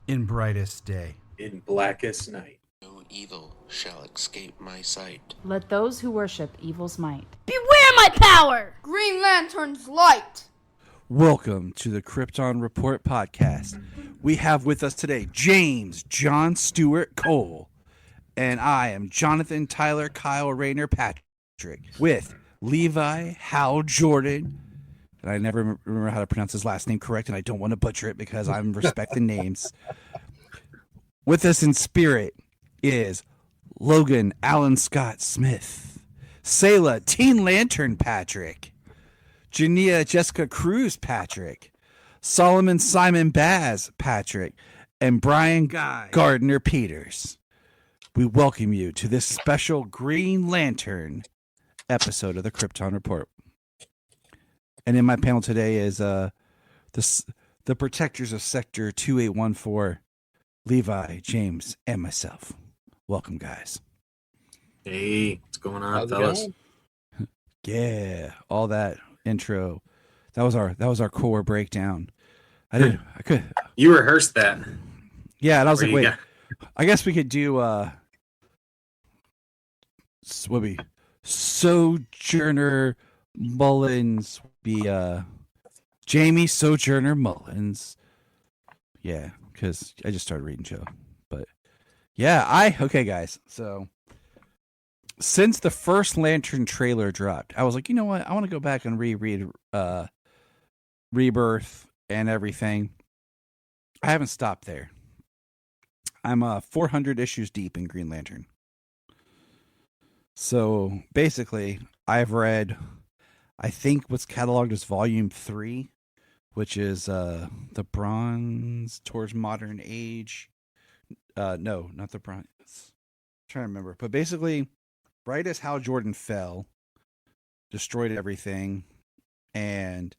in brightest day. in blackest night. No evil shall escape my sight. Let those who worship evil's might Beware my power! Green Lantern's light! Welcome to the Krypton Report podcast. We have with us today James John Stewart Cole, and I am Jonathan Tyler Kyle Rayner Patrick with Levi Hal Jordan. And I never remember how to pronounce his last name correct, and I don't want to butcher it because I'm respecting names. With us in spirit is Logan Allen Scott Smith, Sayla Teen Lantern Patrick, Jania Jessica Cruz Patrick, Solomon Simon Baz Patrick, and Brian Gardner Peters. We welcome you to this special Green Lantern episode of the Krypton Report. And in my panel today is the protectors of Sector 2814, Levi, James, and myself. Welcome, guys. Hey, what's going on, How's it fellas? going? Yeah, all that intro. That was our core breakdown. I could. You rehearsed that. Yeah, and I was Where like, wait, you got- I guess we could do what be Sojourner Mullins be Jamie Sojourner Mullins. Yeah, because I just started reading show. But yeah, okay guys. So since the first Lantern trailer dropped, I was like, you know what? I want to go back and reread Rebirth and everything. I haven't stopped there. I'm 400 issues deep in Green Lantern. So basically, I've read, I think what's cataloged as Volume 3, which is the Bronze towards Modern Age. No, not the Bronze. I'm trying to remember. But basically, right as Hal Jordan fell, destroyed everything, and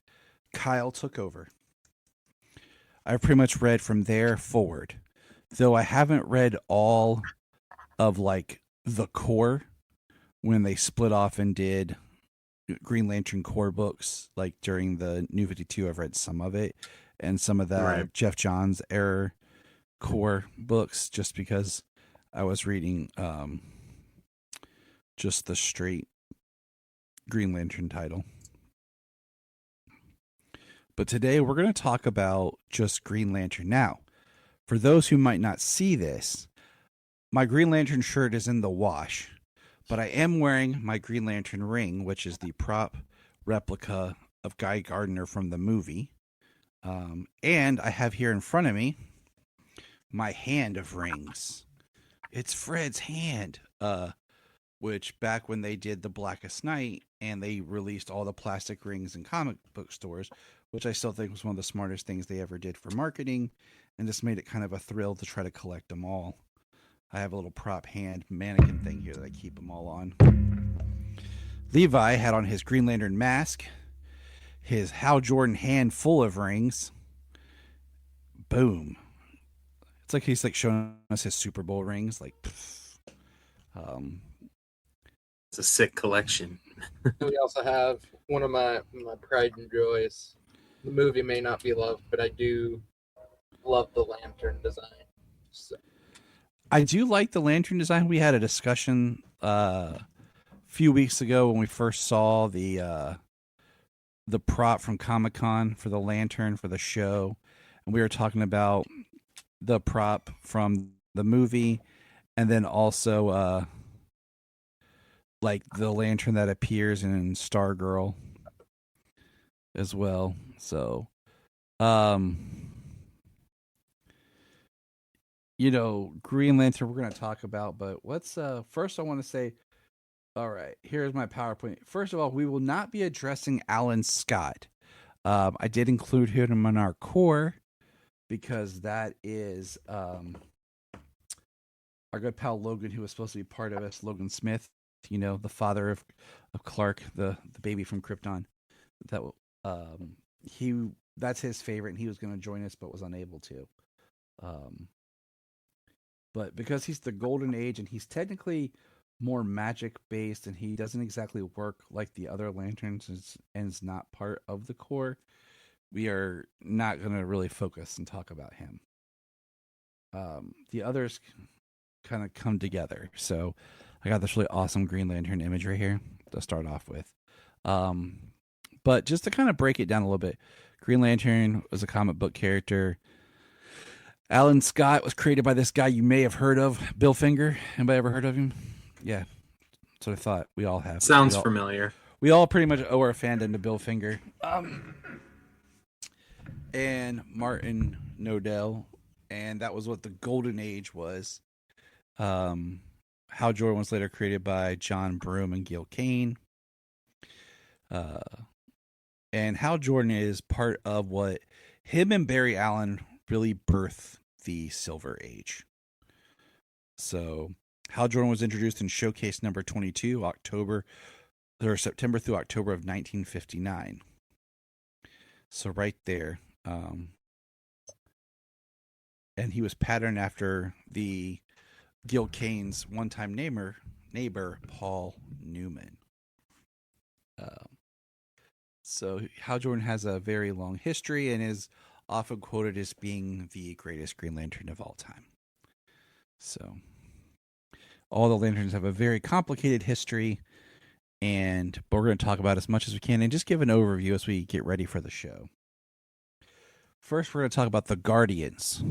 Kyle took over. I've pretty much read from there forward. Though I haven't read all of like the core when they split off and did Green Lantern core books, like during the New 52, I've read some of it and some of the Right. Jeff Johns era core books just because I was reading just the straight Green Lantern title. But today we're going to talk about just Green Lantern. Now, for those who might not see this, my Green Lantern shirt is in the wash, but I am wearing my Green Lantern ring, which is the prop replica of Guy Gardner from the movie. And I have here in front of me my hand of rings. It's Fred's hand, which back when they did the Blackest Night and they released all the plastic rings in comic book stores, which I still think was one of the smartest things they ever did for marketing, and just made it kind of a thrill to try to collect them all. I have a little prop hand mannequin thing here that I keep them all on. Levi had on his Green Lantern mask, his Hal Jordan hand full of rings. Boom. It's like he's like showing us his Super Bowl rings. Like, It's a sick collection. We also have one of my pride and joys. The movie may not be loved, but I do love the lantern design. So, I do like the lantern design. We had a discussion a few weeks ago when we first saw the prop from Comic-Con for the lantern for the show, and we were talking about the prop from the movie, and then also like the lantern that appears in Stargirl as well. So, Green Lantern we're going to talk about, but what's first I want to say, all right, here's my PowerPoint. First of all, we will not be addressing Alan Scott. I did include him in our core because that is our good pal Logan, who was supposed to be part of us, Logan Smith, the father of Clark, the baby from Krypton. That that's his favorite, and he was going to join us but was unable to. But because he's the Golden Age and he's technically more magic based and he doesn't exactly work like the other lanterns and is not part of the core, we are not going to really focus and talk about him. the others kind of come together. So I got this really awesome Green Lantern image right here to start off with. But just to kind of break it down a little bit, Green Lantern was a comic book character. Alan Scott was created by this guy you may have heard of, Bill Finger. Anybody ever heard of him? Yeah, that's what I thought. We all have. Sounds familiar. We all pretty much owe our fandom to Bill Finger. And Martin Nodell, and that was what the Golden Age was. Hal Jordan was later created by John Broome and Gil Kane. And Hal Jordan is part of what him and Barry Allen really birthed the Silver Age. So Hal Jordan was introduced in Showcase number 22, September through October of 1959. So right there. And he was patterned after the Gil Kane's one-time neighbor, Paul Newman. So Hal Jordan has a very long history and is often quoted as being the greatest Green Lantern of all time. So all the Lanterns have a very complicated history, but we're going to talk about as much as we can and just give an overview as we get ready for the show. First, we're going to talk about the Guardians.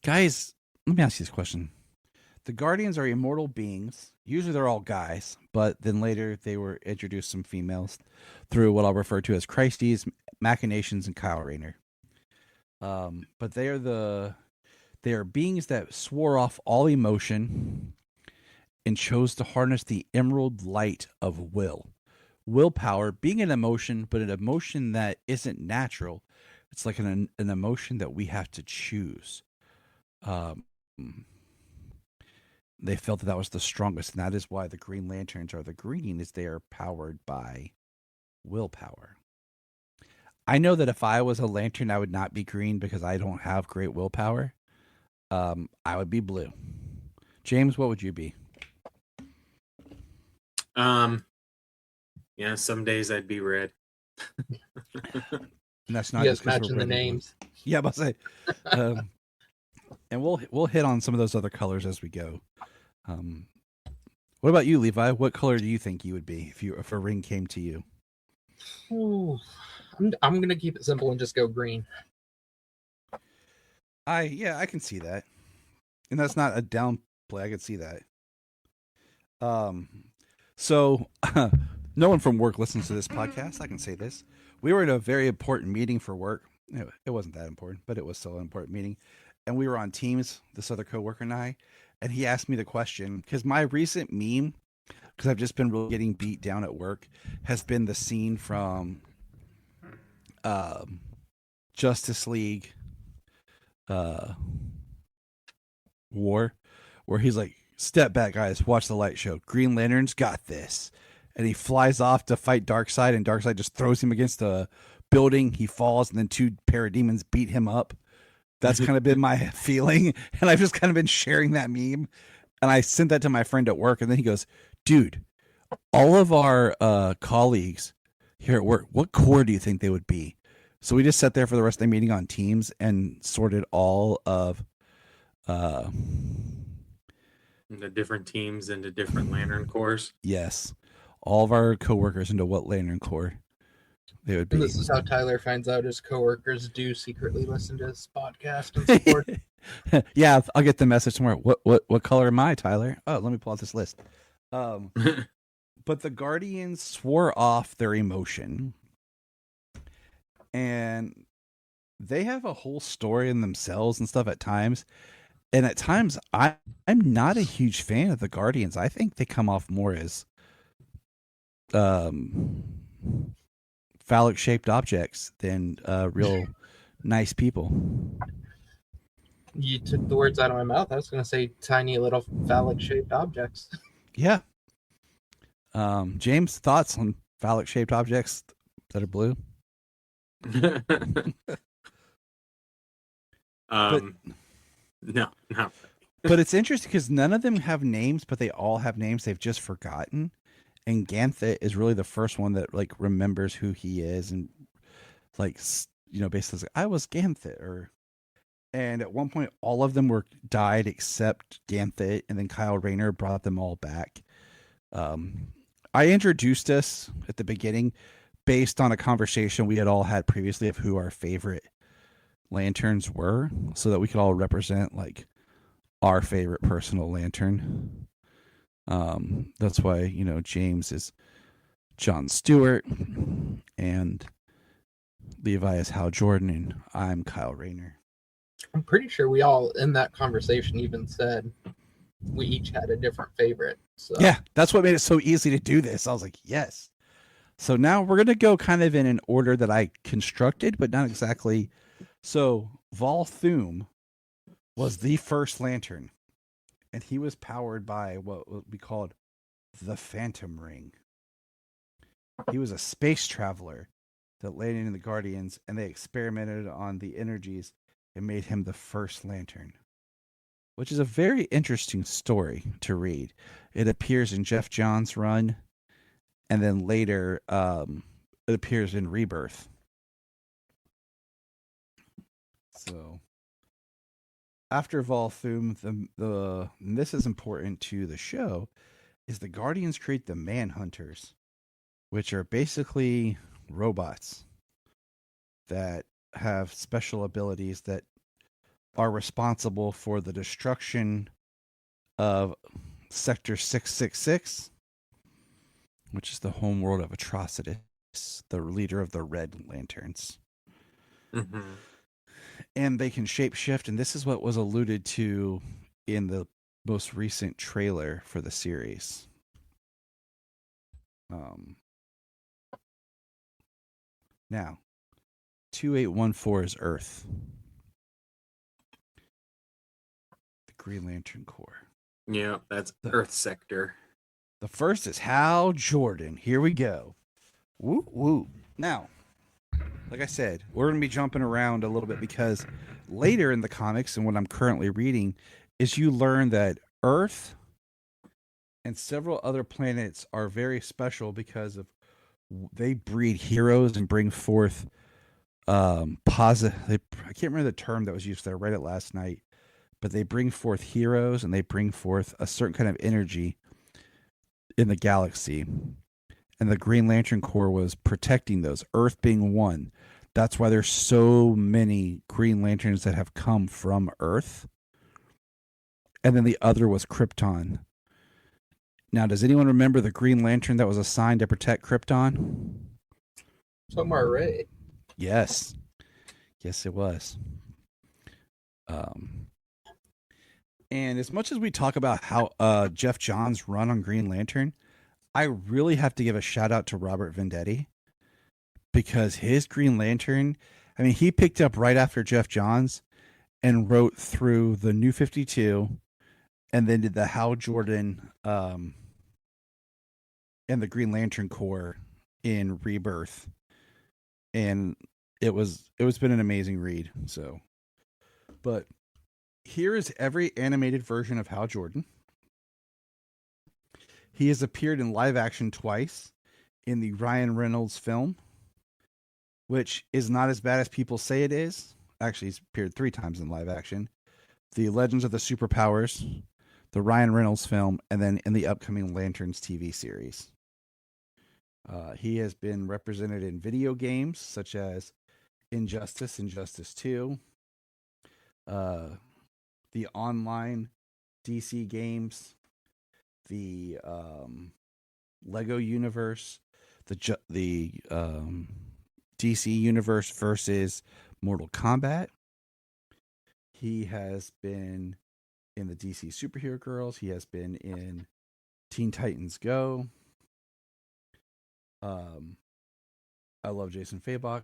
Guys, let me ask you this question. The Guardians are immortal beings. Usually they're all guys, but then later they were introduced some females through what I'll refer to as Christies, Machinations, and Kyle Rayner. But they are beings that swore off all emotion and chose to harness the emerald light of willpower, being an emotion, but an emotion that isn't natural. It's like an emotion that we have to choose. They felt that was the strongest, and that is why the Green Lanterns are the green, is they are powered by willpower. I know that if I was a lantern, I would not be green because I don't have great willpower. I would be blue. James, what would you be? Yeah, some days I'd be red. And that's not Yes, just 'cause we're matching the red and blue. names. Yeah, but say, and we'll hit on some of those other colors as we go. What about you, Levi? What color do you think you would be if a ring came to you? Ooh, I'm gonna keep it simple and just go green. I can see that, and that's not a downplay. I can see that. So no one from work listens to this podcast. I can say this. We were in a very important meeting for work. It wasn't that important, but it was still an important meeting. And we were on Teams, this other coworker and I, and he asked me the question, because my recent meme, because I've just been really getting beat down at work, has been the scene from Justice League War, where he's like, "Step back, guys, watch the light show. Green Lanterns got this." And he flies off to fight Darkseid, and Darkseid just throws him against a building. He falls, and then two parademons beat him up. That's kind of been my feeling, and I've just kind of been sharing that meme. And I sent that to my friend at work, and then he goes, "Dude, all of our colleagues here at work, what corps do you think they would be?" So we just sat there for the rest of the meeting on Teams and sorted all of The different teams into different Lantern Corps. yes, all of our coworkers into what Lantern Corps they would be. And this is how Tyler finds out his coworkers do secretly listen to his podcast and support. Yeah, I'll get the message tomorrow. What color am I, Tyler? Oh, let me pull out this list. But the Guardians swore off their emotion, and they have a whole story in themselves and stuff at times. And at times, I'm not a huge fan of the Guardians. I think they come off more as phallic-shaped objects than real nice people. You took the words out of my mouth. I was going to say tiny little phallic-shaped objects. Yeah. James, thoughts on phallic-shaped objects that are blue? No. But it's interesting because none of them have names, but they all have names they've just forgotten. And Ganthet is really the first one that like remembers who he is and like, basically like, I was Ganthet And at one point, all of them were died except Ganthet, and then Kyle Rayner brought them all back. I introduced us at the beginning based on a conversation we had all had previously of who our favorite lanterns were, so that we could all represent like our favorite personal lantern. That's why, James is John Stewart and Levi is Hal Jordan, and I'm Kyle Rayner. I'm pretty sure we all in that conversation even said we each had a different favorite. So Yeah, that's what made it so easy to do this. I was like, yes. So now we're going to go kind of in an order that I constructed, but not exactly. So Volthoom was the first lantern, and he was powered by what would be called the Phantom Ring. He was a space traveler that landed in the Guardians, and they experimented on the energies and made him the first lantern, which is a very interesting story to read. It appears in Jeff Johns' run, and then later it appears in Rebirth. So after Volthoom, and this is important to the show, is the Guardians create the Manhunters, which are basically robots that have special abilities that are responsible for the destruction of Sector 666, which is the homeworld of Atrocitus, the leader of the Red Lanterns. Mm-hmm. And they can shapeshift, and this is what was alluded to in the most recent trailer for the series. Now, 2814 is Earth. The Green Lantern Corps. Yeah, that's Earth Sector. The first is Hal Jordan. Here we go. Woo woo. Now, like I said, we're going to be jumping around a little bit because later in the comics and what I'm currently reading is you learn that Earth and several other planets are very special because of they breed heroes and bring forth positive. I can't remember the term that was used there. I read it last night, but they bring forth heroes and they bring forth a certain kind of energy in the galaxy. And the Green Lantern Corps was protecting those, Earth being one. That's why there's so many Green Lanterns that have come from Earth. And then the other was Krypton. Now, does anyone remember the Green Lantern that was assigned to protect Krypton? Tomar Ray. Yes. Yes, it was. And as much as we talk about how Jeff Johns' run on Green Lantern, I really have to give a shout out to Robert Venditti because his Green Lantern, I mean, he picked up right after Jeff Johns and wrote through the New 52 and then did the Hal Jordan and the Green Lantern Corps in Rebirth. And it's been an amazing read. So, but here is every animated version of Hal Jordan. He has appeared in live action twice in the Ryan Reynolds film, which is not as bad as people say it is. Actually, he's appeared 3 times in live action. The Legends of the Superpowers, the Ryan Reynolds film, and then in the upcoming Lanterns TV series. He has been represented in video games such as Injustice 2, the online DC games, the Lego universe, the DC universe versus Mortal Kombat. He has been in the DC Superhero Girls. He has been in Teen Titans Go. I love Jason Fabok.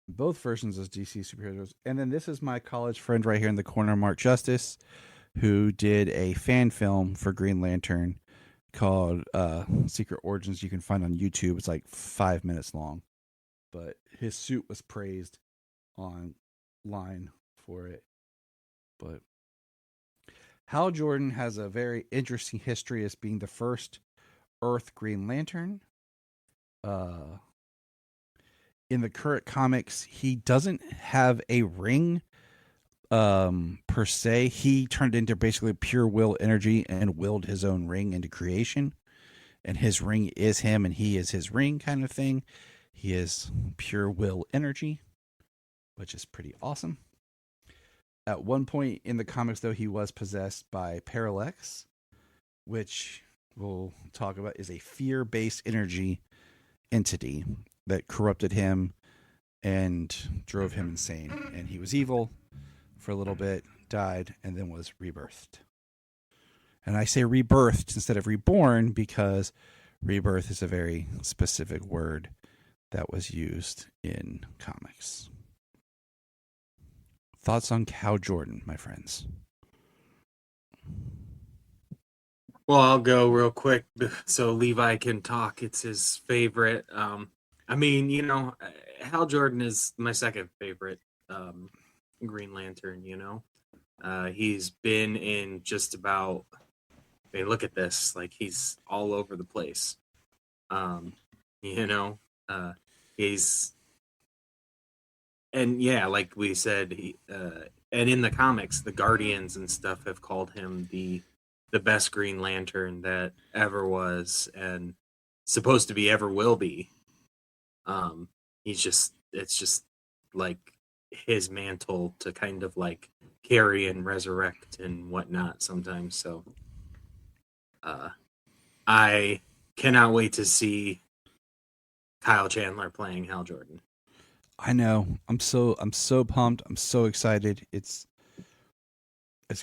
Both versions as DC superheroes. And then this is my college friend right here in the corner, Mark Justice, who did a fan film for Green Lantern called Secret Origins. You can find on YouTube. It's like 5 minutes long. But his suit was praised online for it. But Hal Jordan has a very interesting history as being the first Earth Green Lantern. in the current comics, he doesn't have a ring per se. He turned into basically pure will energy and willed his own ring into creation. And his ring is him and he is his ring kind of thing. He is pure will energy, which is pretty awesome. At one point in the comics, though, he was possessed by Parallax, which we'll talk about is a fear-based energy entity that corrupted him and drove him insane. And he was evil for a little bit, died, and then was rebirthed. And I say rebirthed instead of reborn because rebirth is a very specific word that was used in comics. Thoughts on Hal Jordan, my friends? Well, I'll go real quick so Levi can talk. It's his favorite. I mean, you know, Hal Jordan is my second favorite Green Lantern, you know. He's been in just about, I mean, look at this. Like, he's all over the place. You know, he's, and yeah, like we said, and in the comics, the Guardians and stuff have called him the best Green Lantern that ever was and supposed to be ever will be. It's just like his mantle to kind of like carry and resurrect and whatnot sometimes. So I cannot wait to see Kyle Chandler playing Hal Jordan. I know. I'm so pumped. I'm so excited. It's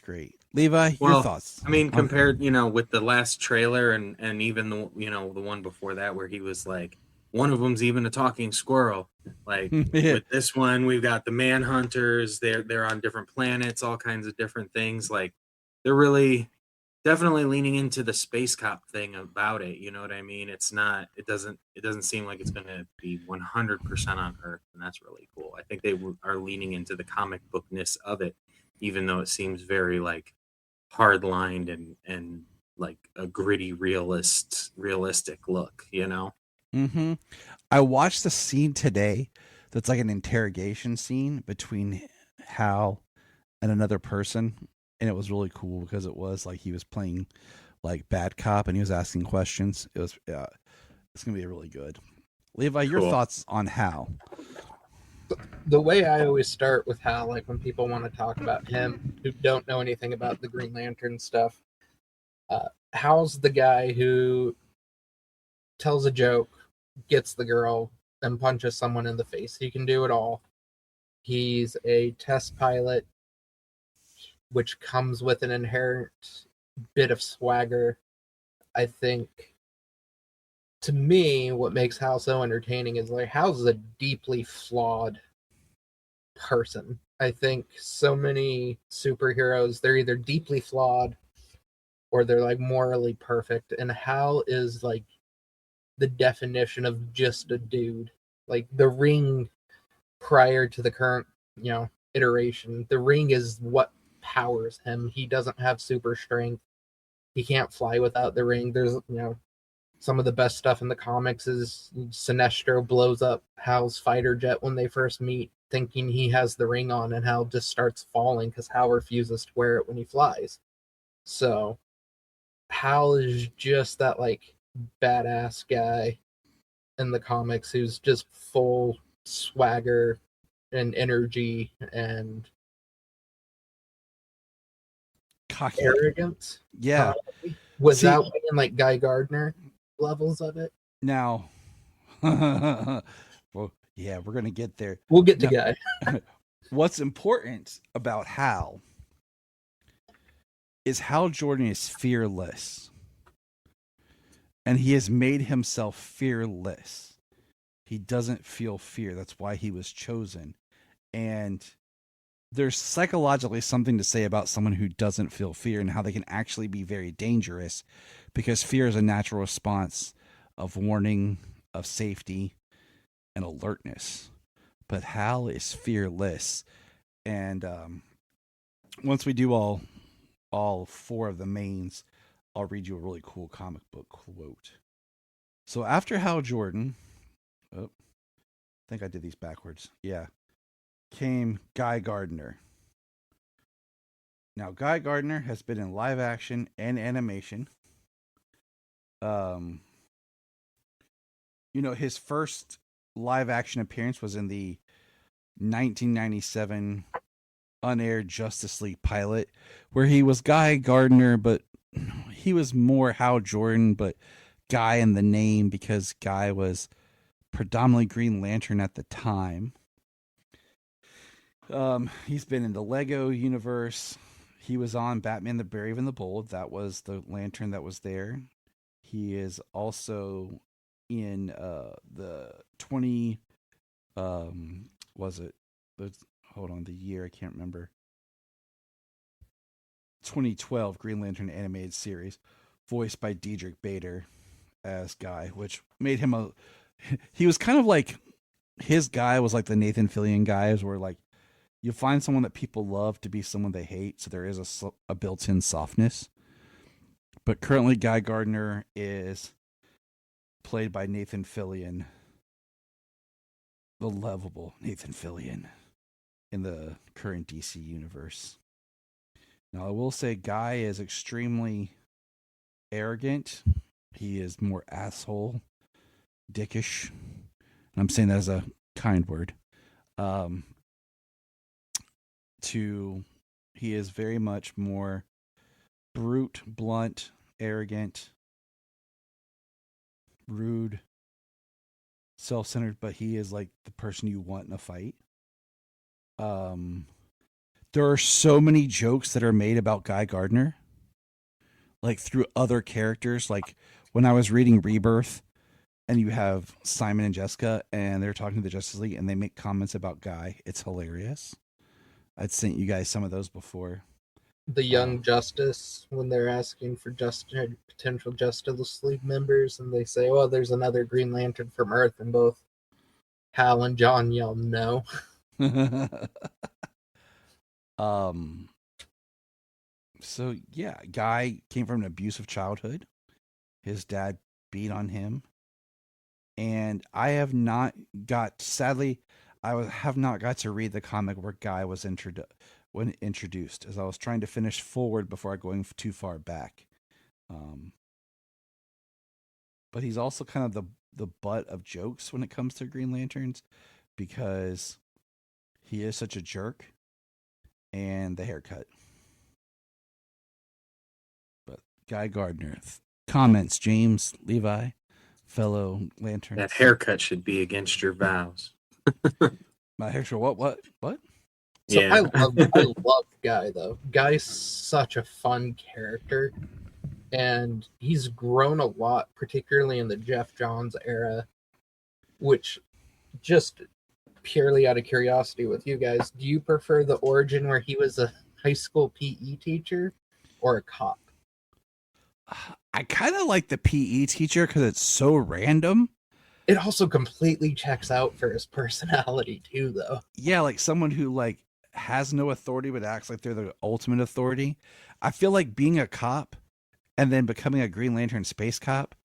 great. Levi, your thoughts? I mean, compared, you know, with the last trailer and even the, you know, the one before that where he was like, one of them's even a talking squirrel. Like with this one, we've got the Manhunters. They're on different planets, all kinds of different things. Like they're really definitely leaning into the space cop thing about it. You know what I mean? It's not. It doesn't seem like it's going to be 100% on Earth, and that's really cool. I think they are leaning into the comic bookness of it, even though it seems very like hard-lined and like a gritty realistic look, you know. Mm-hmm. I watched the scene today that's like an interrogation scene between Hal and another person, and it was really cool because it was like he was playing like bad cop and he was asking questions. It was it's gonna be really good. Levi, your thoughts on Hal? The way I always start with Hal, like when people want to talk about him who don't know anything about the Green Lantern stuff, Hal's the guy who tells a joke, gets the girl, and punches someone in the face. He can do it all. He's a test pilot, which comes with an inherent bit of swagger. I think, to me, what makes Hal so entertaining is like Hal's a deeply flawed person. I think so many superheroes, they're either deeply flawed or they're like morally perfect. And Hal is like the definition of just a dude. Like the Ring prior to the current, you know, iteration, the Ring is what powers him. He doesn't have super strength. He can't fly without the Ring. There's, you know, some of the best stuff in the comics is Sinestro blows up Hal's fighter jet when they first meet, thinking he has the Ring on, and Hal just starts falling because Hal refuses to wear it when he flies. So Hal is just that like badass guy in the comics who's just full swagger and energy and Cocky arrogance. Yeah. Without being like Guy Gardner levels of it. Now, well, yeah, we're gonna get there. We'll get to Guy. What's important about Hal is Hal Jordan is fearless. And he has made himself fearless. He doesn't feel fear. That's why he was chosen. And there's psychologically something to say about someone who doesn't feel fear and how they can actually be very dangerous, because fear is a natural response of warning, of safety, and alertness. But Hal is fearless. And once we do all four of the mains, I'll read you a really cool comic book quote. So after Hal Jordan, think I did these backwards. Yeah. Came Guy Gardner. Now, Guy Gardner has been in live action and animation. His first live action appearance was in the 1997 unaired Justice League pilot, where he was Guy Gardner, but he was more Hal Jordan, but Guy in the name because Guy was predominantly Green Lantern at the time. He's been in the Lego universe. He was on Batman the Brave and the Bold. That was the Lantern that was there. He is also in the 20 was it? Hold on, the year I can't remember. 2012 Green Lantern animated series, voiced by Diedrich Bader as Guy, which made him he was kind of like, his guy was like the Nathan Fillion guys, where like you find someone that people love to be someone they hate, so there is a built-in softness. But currently Guy Gardner is played by Nathan Fillion, the lovable Nathan Fillion in the current DC universe. Now, I will say Guy is extremely arrogant. He is more asshole, dickish. And I'm saying that as a kind word. He is very much more brute, blunt, arrogant, rude, self-centered, but he is like the person you want in a fight. There are so many jokes that are made about Guy Gardner, like through other characters. Like when I was reading Rebirth, and you have Simon and Jessica, and they're talking to the Justice League, and they make comments about Guy. It's hilarious. I'd sent you guys some of those before. The Young Justice, when they're asking for potential Justice League members, and they say, "Oh, there's another Green Lantern from Earth," and both Hal and John yell no. So yeah, Guy came from an abusive childhood. His dad beat on him, and I have not got to read the comic where Guy was introduced, as I was trying to finish forward before going too far back. But he's also kind of the butt of jokes when it comes to Green Lanterns, because he is such a jerk, and the haircut. But Guy Gardner. Comments, James, Levi, fellow Lanterns. That haircut should be against your vows. My haircut, what? So Yeah. I love Guy, though. Guy's such a fun character, and he's grown a lot, particularly in the Jeff Johns era, which, just purely out of curiosity with you guys, do you prefer the origin where he was a high school PE teacher or a cop? I kind of like the PE teacher because it's so random. It also completely checks out for his personality, too, though. Yeah, like someone who like has no authority but acts like they're the ultimate authority. I feel like being a cop and then becoming a Green Lantern space cop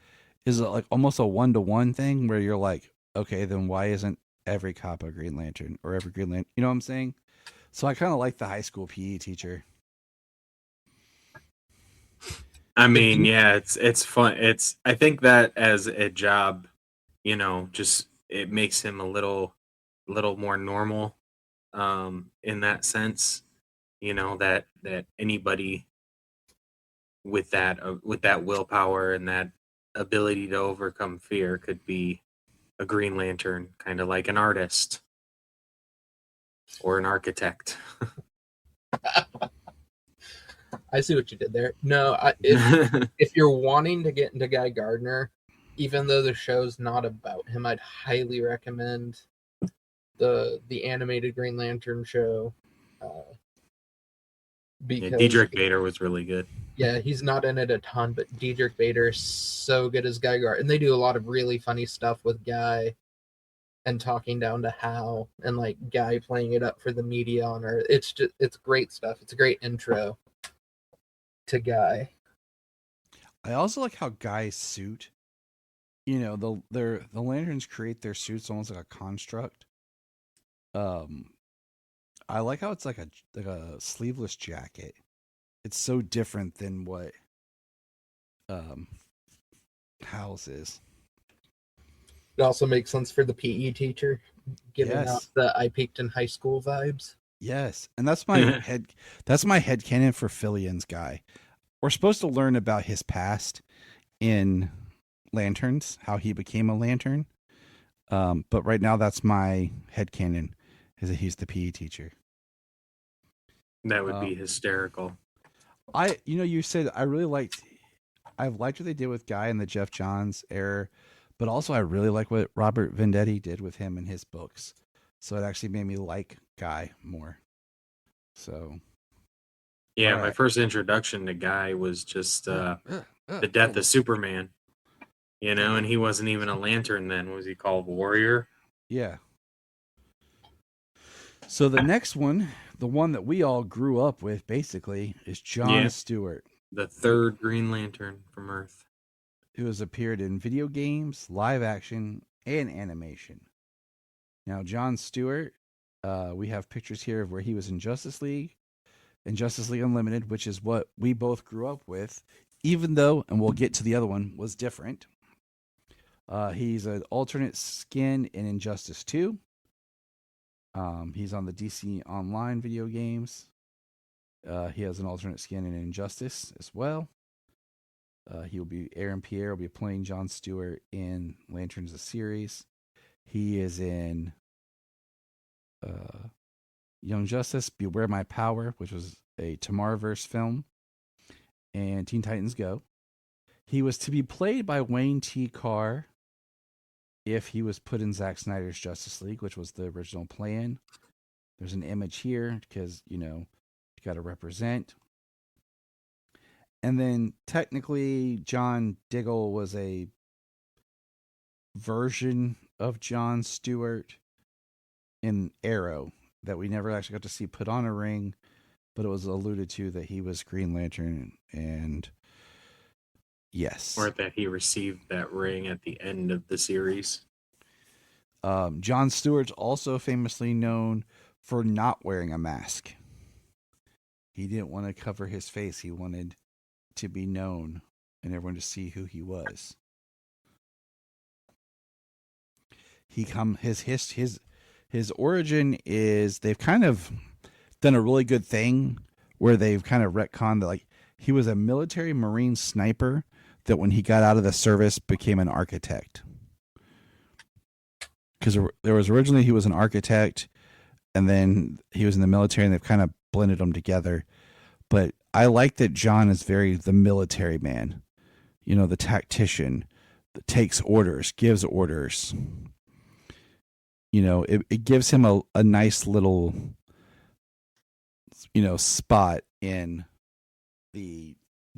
is like almost a 1-to-1 thing, where you're like, okay, then why isn't every cop a Green Lantern, or every Green Lantern? You know what I'm saying? So I kind of like the high school PE teacher. I mean, yeah, it's fun. I think that as a job, just it makes him a little more normal, in that sense, that anybody with that willpower and that ability to overcome fear could be a Green Lantern, kind of like an artist or an architect. I see what you did there. No, if you're wanting to get into Guy Gardner, even though the show's not about him, I'd highly recommend the animated Green Lantern show. Because Diedrich Bader was really good. Yeah, he's not in it a ton, but Diedrich Bader is so good as Guy Gardner, and they do a lot of really funny stuff with Guy and talking down to Hal, and like Guy playing it up for the media on Earth. It's great stuff. It's a great intro to Guy. I also like how Guy's suit, the lanterns create their suits almost like a construct. I like how it's like a sleeveless jacket. It's so different than what Hal's is. It also makes sense for the PE teacher, giving out the I peaked in high school vibes. Yes, and that's my headcanon for Fillion's guy. We're supposed to learn about his past in Lanterns, how he became a lantern. But right now that's my headcanon, is that he's the PE teacher. That would be hysterical. You said I liked what they did with Guy in the Jeff Johns era, but also I really like what Robert Venditti did with him in his books. So it actually made me like Guy more. So yeah, my first introduction to Guy was just the death of Superman. And he wasn't even a lantern then. What was he called? Warrior? Yeah. So the next one, the one that we all grew up with, basically, is John Stewart. The third Green Lantern from Earth. Who has appeared in video games, live action, and animation. Now, John Stewart, we have pictures here of where he was in Justice League and Justice League Unlimited, which is what we both grew up with, even though, and we'll get to the other one, was different. He's an alternate skin in Injustice 2. He's on the DC Online video games. He has an alternate skin in Injustice as well. Aaron Pierre will be playing John Stewart in Lanterns the series. He is in Young Justice, Beware My Power, which was a Tomorrowverse film, and Teen Titans Go. He was to be played by Wayne T. Carr if he was put in Zack Snyder's Justice League, which was the original plan. There's an image here because, you got to represent. And then technically, John Diggle was a version of John Stewart in Arrow that we never actually got to see put on a ring, but it was alluded to that he was Green Lantern, and yes. Or that he received that ring at the end of the series. John Stewart's also famously known for not wearing a mask. He didn't want to cover his face. He wanted to be known and everyone to see who he was. His origin is they've kind of done a really good thing where they've kind of retconned that he was a military Marine sniper that when he got out of the service became an architect. Because there was originally he was an architect and then he was in the military and they've kind of blended them together. But I like that John is very the military man, the tactician that takes orders, gives orders. It gives him a nice little, spot in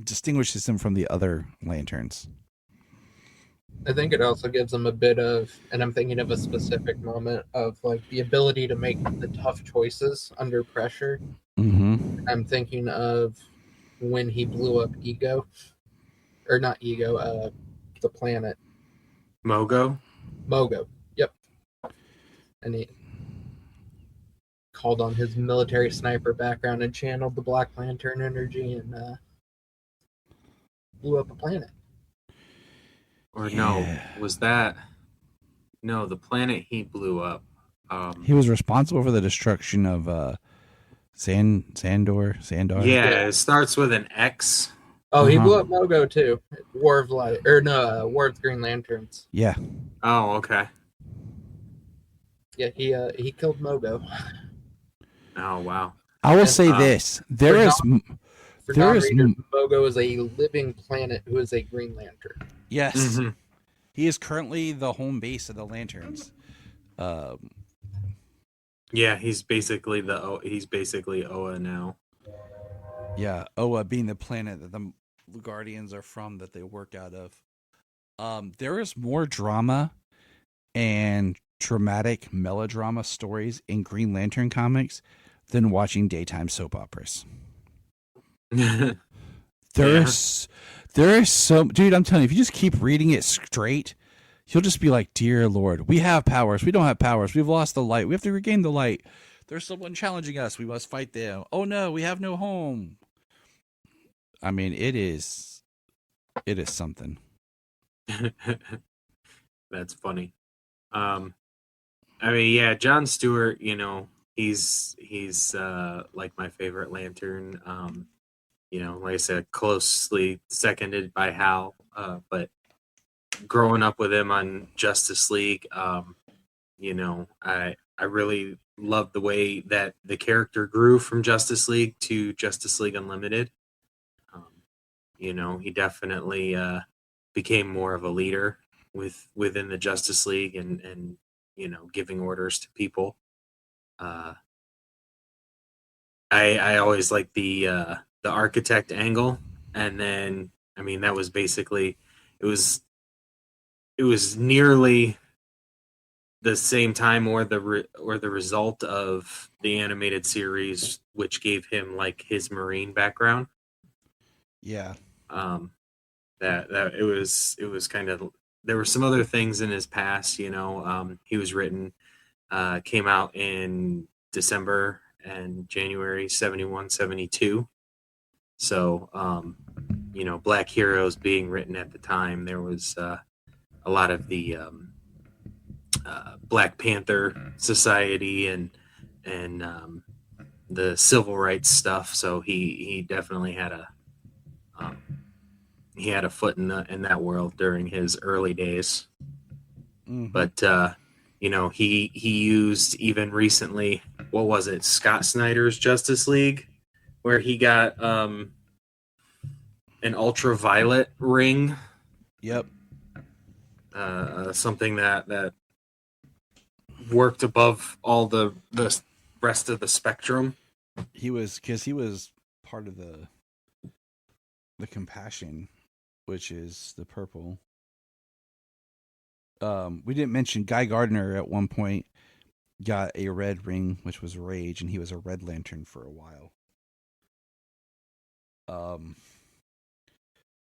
distinguishes him from the other lanterns. I think it also gives him a bit of, and I'm thinking of a specific moment of the ability to make the tough choices under pressure. Mm-hmm. I'm thinking of when he blew up Ego, or not Ego, the planet. Mogo? Mogo, yep. And he called on his military sniper background and channeled the Black Lantern energy and blew up a planet. Or no, was that... No, the planet he blew up. He was responsible for the destruction of Sandor. Yeah, it starts with an X. Oh, he blew up Mogo too. War of the Green Lanterns. Yeah. Oh, okay. Yeah, he killed Mogo. Oh, wow. I will say this: Mogo is a living planet who is a Green Lantern. Yes, mm-hmm. He is currently the home base of the Lanterns. Yeah, he's basically Oa now. Yeah, Oa being the planet that the Guardians are from, that they work out of. There is more drama and traumatic melodrama stories in Green Lantern comics than watching daytime soap operas. There is so, dude, I'm telling you, if you just keep reading it straight, he'll just be like, "Dear Lord, we have powers. We don't have powers. We've lost the light. We have to regain the light. There's someone challenging us. We must fight them. Oh no, we have no home." I mean, it is something. That's funny. I mean, yeah, Jon Stewart, he's like my favorite Lantern. Like I said, closely seconded by Hal. But growing up with him on Justice League, I really loved the way that the character grew from Justice League to Justice League Unlimited. He definitely became more of a leader within the Justice League and giving orders to people. I always liked the architect angle, and then I mean that was basically it was nearly the same time or the result of the animated series, which gave him like his Marine background. Yeah. That it was kind of, there were some other things in his past, he was written, came out in December and January 71, 72. So, Black Heroes being written at the time, there was a lot of the Black Panther Society and the civil rights stuff. So he definitely had a foot in that world during his early days. Mm-hmm. But he used, even recently, what was it, Scott Snyder's Justice League, where he got an ultraviolet ring. Yep. Something that worked above all the rest of the spectrum. He was part of the compassion, which is the purple. We didn't mention Guy Gardner at one point got a red ring, which was Rage, and he was a Red Lantern for a while.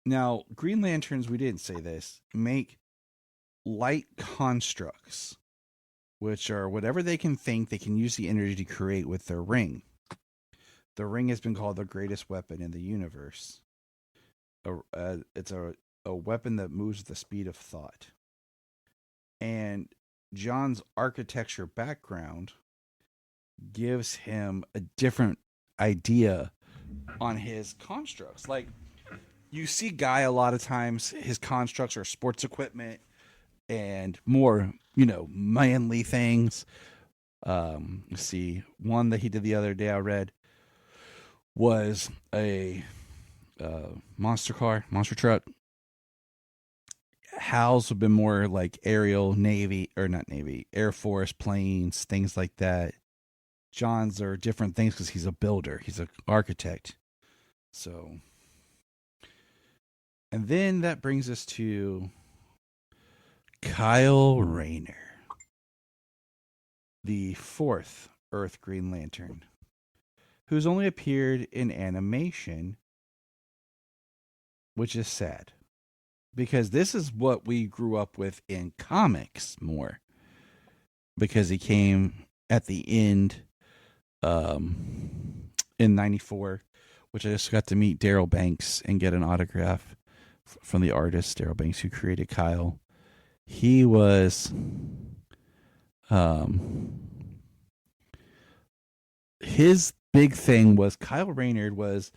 Now, Green Lanterns, we didn't say this, make light constructs, which are whatever they can think they can use the energy to create with their ring. The ring has been called the greatest weapon in the universe. It's a weapon that moves at the speed of thought. And John's architecture background gives him a different idea on his constructs. Like, you see Guy a lot of times, his constructs are sports equipment and more, manly things. Let's see, one that he did the other day I read was a monster truck. Hal's have been more like aerial, Air Force, planes, things like that. John's are different things because he's a builder. He's an architect. So, and then that brings us to Kyle Rayner, the fourth Earth Green Lantern, who's only appeared in animation, which is sad, because this is what we grew up with in comics more, because he came at the end in 94, which I just got to meet Daryl Banks and get an autograph from the artist Daryl Banks who created Kyle. He was his big thing was Kyle Rayner was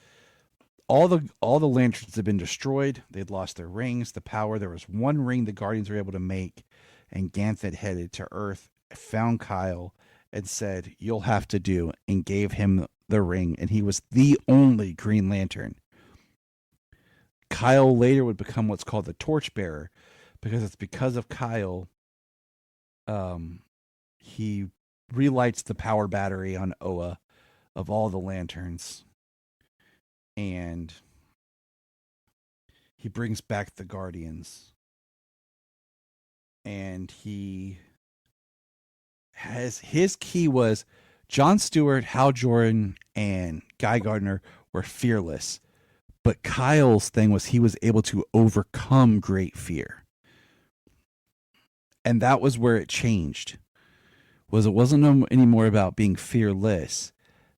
all the lanterns had been destroyed. They'd lost their rings, the power. There was one ring the Guardians were able to make, and Ganthet headed to Earth, found Kyle, and said, "You'll have to do," and gave him the ring, and he was the only Green Lantern. Kyle later would become what's called the Torchbearer, because it's because of Kyle. He relights the power battery on Oa of all the lanterns, and he brings back the Guardians. And he has, his key was Jon Stewart, Hal Jordan, and Guy Gardner were fearless. But Kyle's thing was he was able to overcome great fear. And that was where it changed. It wasn't anymore about being fearless.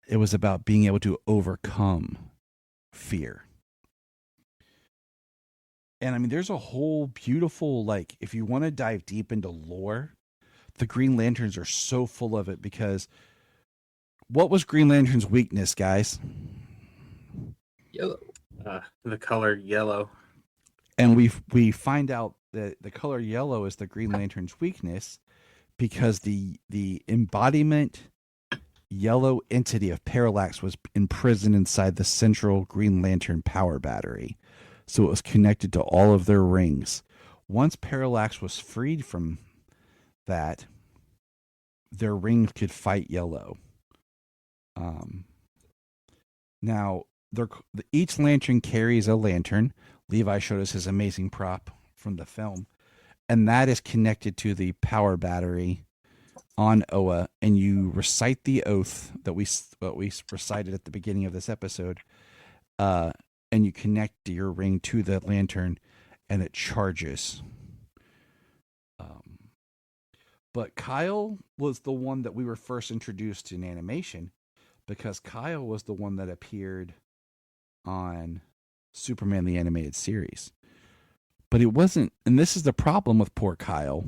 It was about being able to overcome fear. And I mean, there's a whole beautiful, like, if you want to dive deep into lore, the Green Lanterns are so full of it, because what was Green Lantern's weakness, guys? Yellow. The color yellow. And we find out that the color yellow is the Green Lantern's weakness because the embodiment yellow entity of Parallax was imprisoned inside the central Green Lantern power battery. So it was connected to all of their rings. Once Parallax was freed from that, their rings could fight yellow. Now, each lantern carries a lantern. Levi showed us his amazing prop from the film, and that is connected to the power battery on Oa. And you recite the oath that we recited at the beginning of this episode, and you connect your ring to the lantern, and it charges. But Kyle was the one that we were first introduced in animation, because Kyle was the one that appeared on Superman the Animated Series. But it wasn't, and this is the problem with poor Kyle,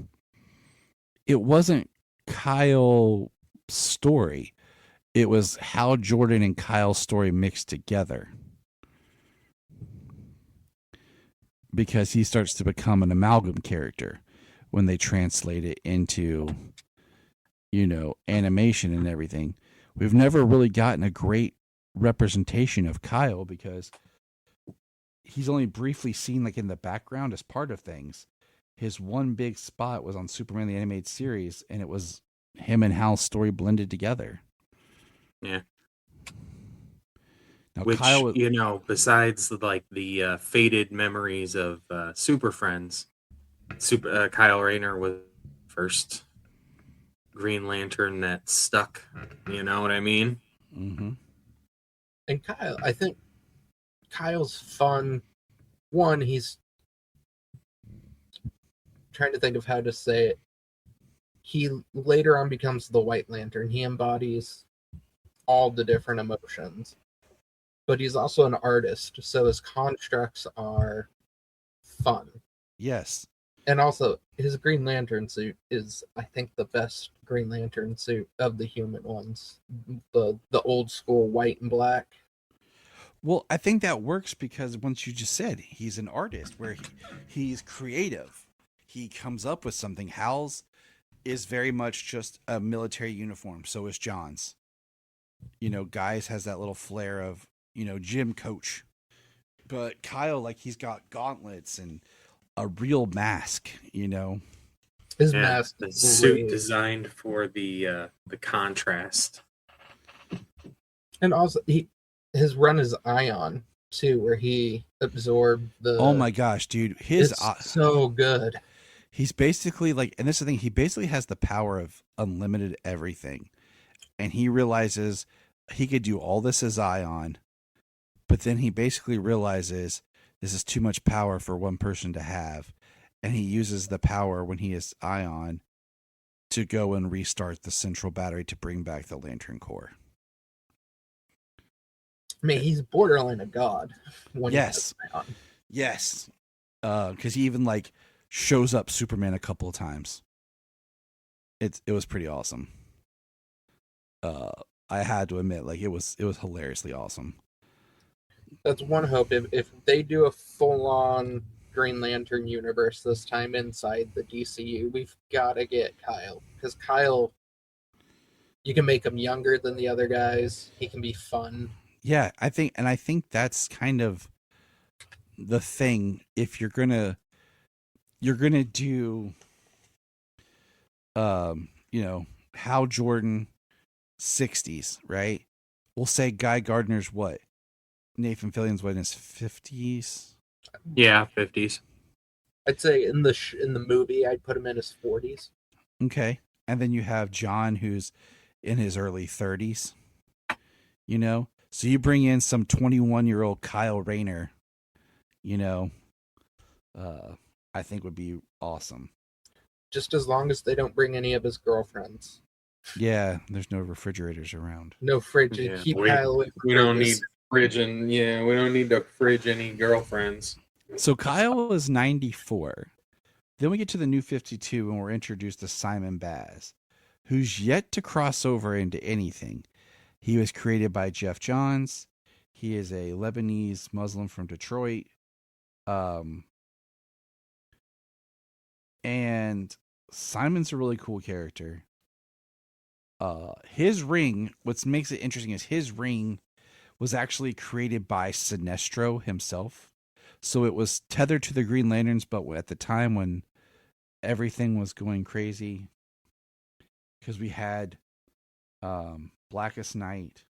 it wasn't Kyle's story. It was how Jordan and Kyle's story mixed together. Because he starts to become an amalgam character when they translate it into, animation and everything. We've never really gotten a great representation of Kyle because he's only briefly seen like in the background as part of things. His one big spot was on Superman the Animated Series, and it was him and Hal's story blended together. Yeah. Now, Which, Kyle, besides the faded memories of Super Friends, Kyle Rayner was first Green Lantern that stuck. You know what I mean? Mm-hmm. And Kyle, I think Kyle's fun. One, he's trying to think of how to say it. He later on becomes the White Lantern. He embodies all the different emotions. But he's also an artist, so his constructs are fun. Yes. And also, his Green Lantern suit is, I think, the best Green Lantern suit of the human ones. The old school white and black. Well, I think that works because once you just said he's an artist where he's creative. He comes up with something. Hal's is very much just a military uniform. So is John's. Guy's has that little flair of, gym coach. But Kyle, like, he's got gauntlets and a real mask, His mask the is suit great. designed for the contrast. And also, his run is Ion too, where he absorbed the. Oh my gosh, dude! It's so good. He's basically like, and this is the thing. He basically has the power of unlimited everything, and he realizes he could do all this as Ion, but then he basically realizes this is too much power for one person to have, and he uses the power when he is Ion to go and restart the central battery to bring back the Lantern Core. I mean, he's borderline a god. When Yes. He has Ion. Yes. Because he even like shows up Superman a couple of times. It was pretty awesome. I had to admit, like, it was hilariously awesome. That's one hope. If they do a full-on Green Lantern universe this time inside the DCU, we've got to get Kyle. Because Kyle, you can make him younger than the other guys. He can be fun. Yeah, I think that's kind of the thing. If you're gonna do, Hal Jordan 60s, right? We'll say Guy Gardner's what? Nathan Fillion's what, in his 50s? Yeah, 50s. I'd say in the movie, I'd put him in his 40s. Okay. And then you have John, who's in his early 30s. So you bring in some 21-year-old Kyle Rayner, I think would be awesome. just as long as they don't bring any of his girlfriends. Yeah, there's no refrigerators around. No fridge. Yeah, Keep Kyle away from we don't need fridges. fridge, and we don't need to fridge any girlfriends. So Kyle is 94. Then we get to the New 52 and we're introduced to Simon Baz, who's yet to cross over into anything. He was created by Jeff Johns. He is a Lebanese Muslim from Detroit. And Simon's a really cool character. His ring, what makes it interesting is his ring was actually created by Sinestro himself. So it was tethered to the Green Lanterns, but at the time when everything was going crazy, because we had Blackest Night,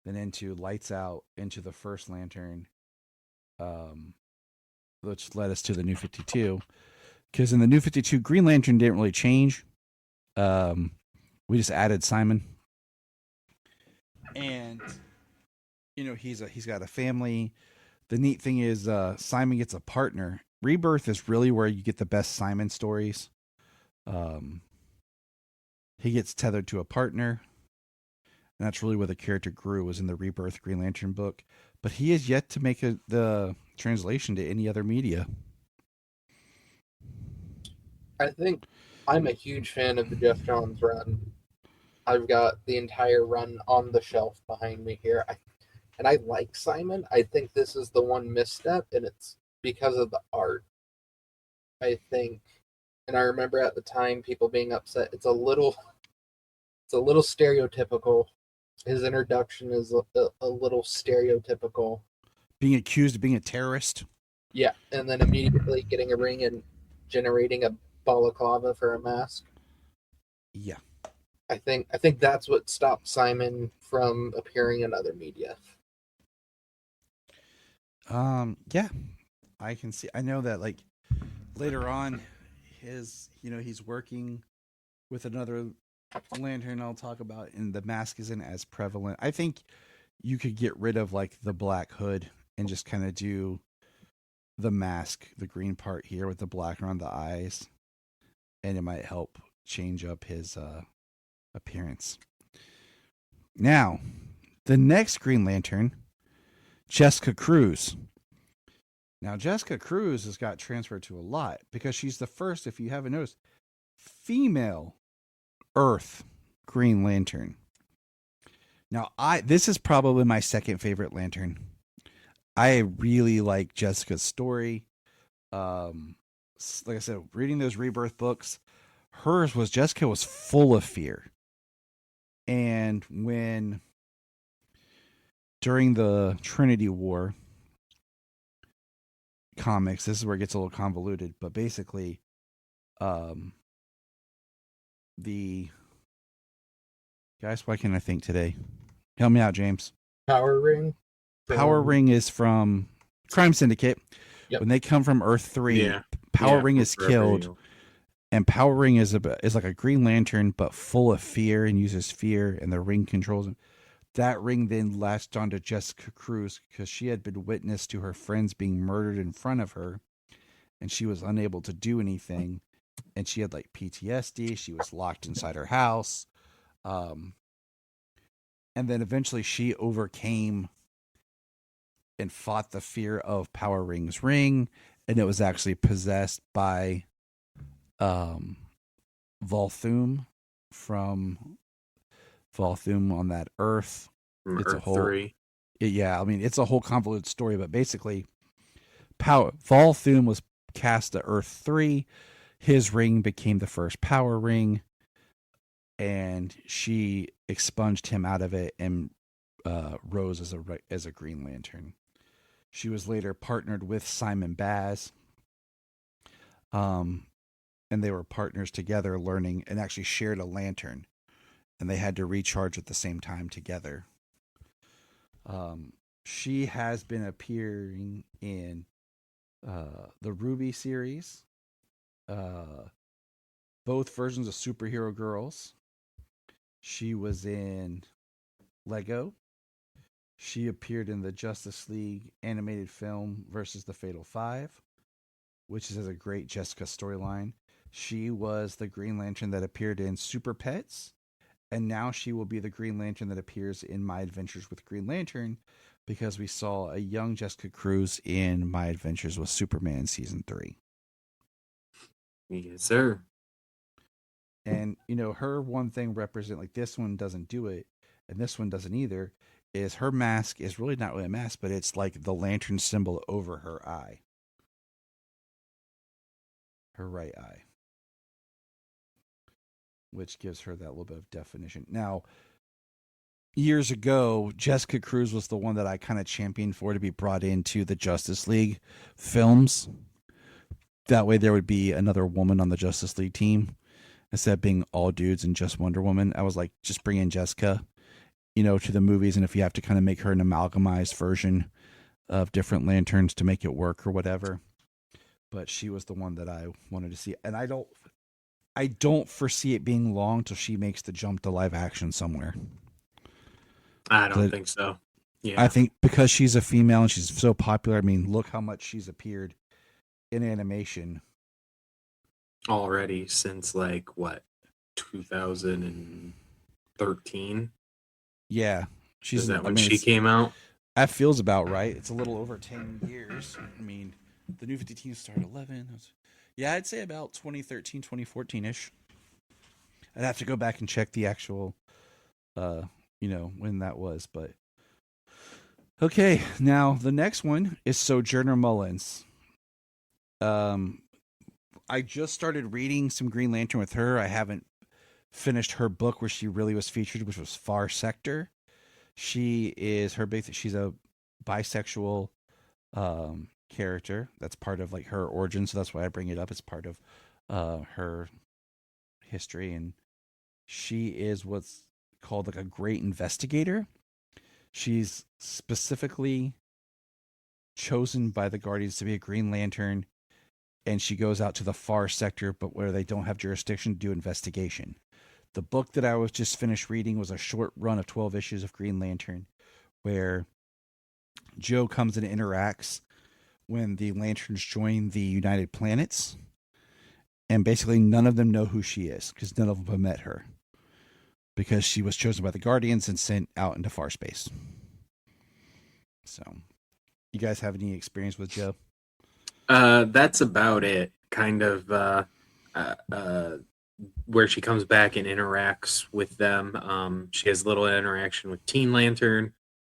then into Lights Out, into the first Lantern, which led us to the New 52. Because in the New 52, Green Lantern didn't really change. We just added Simon. And, he's got a family. The neat thing is Simon gets a partner. Rebirth is really where you get the best Simon stories. He gets tethered to a partner. And that's really where the character grew, was in the Rebirth Green Lantern book. But he is yet to make the translation to any other media. I think I'm a huge fan of the Jeff Johns run. I've got the entire run on the shelf behind me here. And I like Simon. I think this is the one misstep, and it's because of the art. I think, and I remember at the time people being upset. It's a little stereotypical. His introduction is a little stereotypical. Being accused of being a terrorist. Yeah, and then immediately getting a ring and generating a balaclava for a mask. Yeah. I think that's what stopped Simon from appearing in other media. Yeah. I can see. I know that like later on he's working with another Lantern I'll talk about, and the mask isn't as prevalent. I think you could get rid of like the black hood and just kind of do the mask, the green part here with the black around the eyes, and it might help change up his appearance. Now, the next Green Lantern, Jessica Cruz. Now, Jessica Cruz has got transferred to a lot because she's the first, if you haven't noticed, female Earth Green Lantern. Now, this is probably my second favorite Lantern. I really like Jessica's story. Like I said, reading those Rebirth books, Jessica was full of fear. And when during the Trinity War comics, this is where it gets a little convoluted, but basically, the guys, why can't I think today? Help me out, James. Power Ring. Power Ring is from Crime Syndicate. Yep. When they come from Earth 3, Power Ring is killed. And Power Ring is like a Green Lantern, but full of fear and uses fear, and the ring controls him. That ring then latched onto Jessica Cruz because she had been witness to her friends being murdered in front of her, and she was unable to do anything. And she had like PTSD. She was locked inside her house. And then eventually she overcame and fought the fear of Power Ring's ring, and it was actually possessed by Volthoom from Volthoom on that Earth. From It's Earth a whole 3. Yeah, I mean it's a whole convoluted story, but basically Volthoom was cast to Earth 3. His ring became the first Power Ring, and she expunged him out of it and rose as a Green Lantern. She was later partnered with Simon Baz, and they were partners together, learning, and actually shared a lantern, and they had to recharge at the same time together. She has been appearing in the Ruby series, both versions of Superhero Girls. She was in Lego. She appeared in the Justice League animated film versus the Fatal Five, which is a great Jessica storyline. She was the Green Lantern that appeared in Super Pets, and now she will be the Green Lantern that appears in My Adventures with Green Lantern, because we saw a young Jessica Cruz in My Adventures with Superman season 3. Yes, sir. And her one thing represent, like, this one doesn't do it, and this one doesn't either, is her mask is really not really a mask, but it's like the lantern symbol over her eye, her right eye, which gives her that little bit of definition. Now, years ago, Jessica Cruz was the one that I kind of championed for to be brought into the Justice League films. That way there would be another woman on the Justice League team instead of being all dudes and just Wonder Woman. I was like, just bring in Jessica, to the movies, and if you have to kind of make her an amalgamized version of different lanterns to make it work or whatever. But she was the one that I wanted to see, and I don't foresee it being long till she makes the jump to live action somewhere. I don't think so. Yeah, I think because she's a female and she's so popular. I mean, look how much she's appeared in animation already since like what, 2013. Yeah, Is that when she came out? That feels about right. It's a little over 10 years. I mean, the New 52 started 11. Yeah, I'd say about 2013, 2014-ish. I'd have to go back and check the actual, when that was. But okay, now the next one is Sojourner Mullins. I just started reading some Green Lantern with her. I haven't finished her book where she really was featured, which was Far Sector. She's a bisexual character. That's part of like her origin, so that's why I bring it up. It's part of her history, and she is what's called like a great investigator. She's specifically chosen by the Guardians to be a Green Lantern, and she goes out to the Far Sector, but where they don't have jurisdiction to do investigation. The book that I was just finished reading was a short run of 12 issues of Green Lantern, where Joe comes and interacts when the Lanterns join the United Planets, and basically none of them know who she is because none of them have met her, because she was chosen by the Guardians and sent out into far space. So, you guys have any experience with Joe? That's about it. Kind of where she comes back and interacts with them. She has a little interaction with Teen Lantern.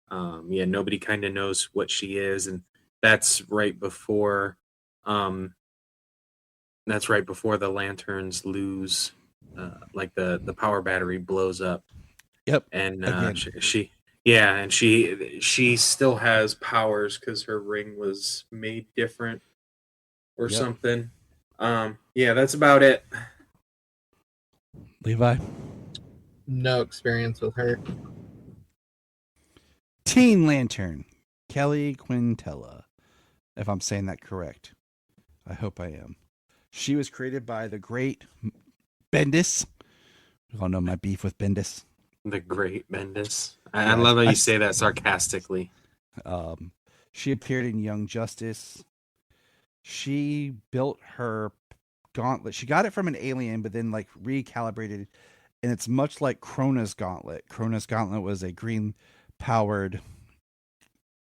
Nobody kind of knows what she is, and that's right before the Lanterns lose, like the power battery blows up. Yep. And she still has powers because her ring was made different or something. That's about it. Levi? No experience with her. Teen Lantern, Kelly Quintella, if I'm saying that correct. I hope I am. She was created by the great Bendis. We all know my beef with Bendis. The great Bendis. I love how you say that sarcastically. She appeared in Young Justice. She built her gauntlet. She got it from an alien, but then like recalibrated, and it's much like Krona's gauntlet. Krona's gauntlet was a green powered.